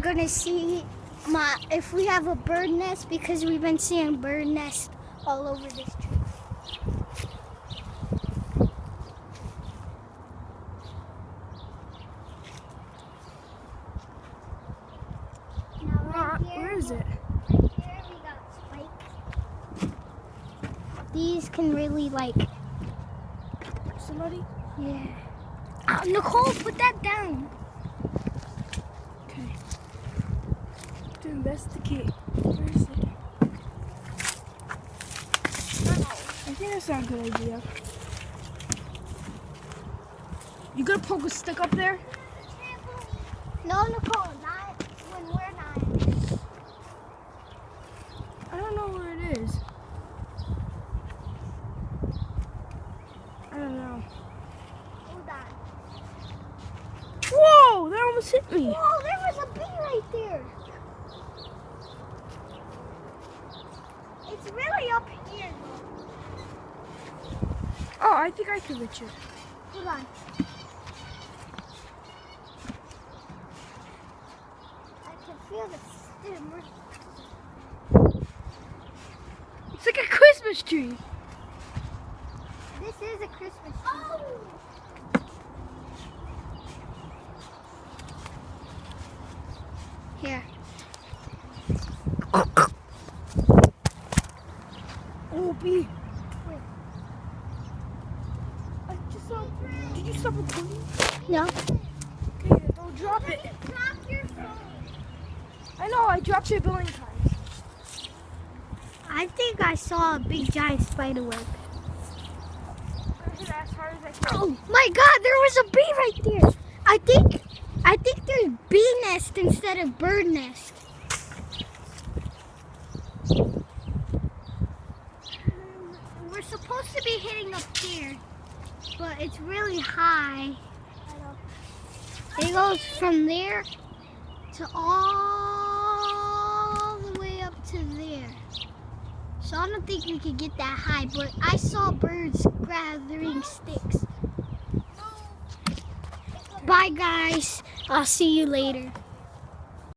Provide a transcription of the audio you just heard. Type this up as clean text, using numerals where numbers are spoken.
gonna see if we have a bird nest, because we've been seeing bird nests all over this tree. Where is it? Right here we got spikes. These can really Somebody? yeah. Nicole, put that down. Okay. To investigate. Where is it? I think that's not a good idea. You gonna poke a stick up there? No, Nicole, not when we're not. I don't know where it is. I don't know. Hold on. Whoa! That almost hit me. Whoa, there was a bee right there. It's really up here. Oh, I think I can reach it. Hold on. I can feel the stem. It's like a Christmas tree. This is a Christmas tree. Oh! Here. Oh, bee. Wait. I just saw. Did you stop recording? No. Okay, don't drop it. Drop your phone. I know, I dropped it a billion times. I think I saw a big giant spider web. I'm gonna hit it as hard as I can. Oh my God, there was a bee right there. I think there's bee nest instead of bird nest. We're supposed to be hitting up here, but it's really high. It goes from there to all the way up to there. So I don't think we could get that high, but I saw birds gathering sticks. Bye guys, I'll see you later.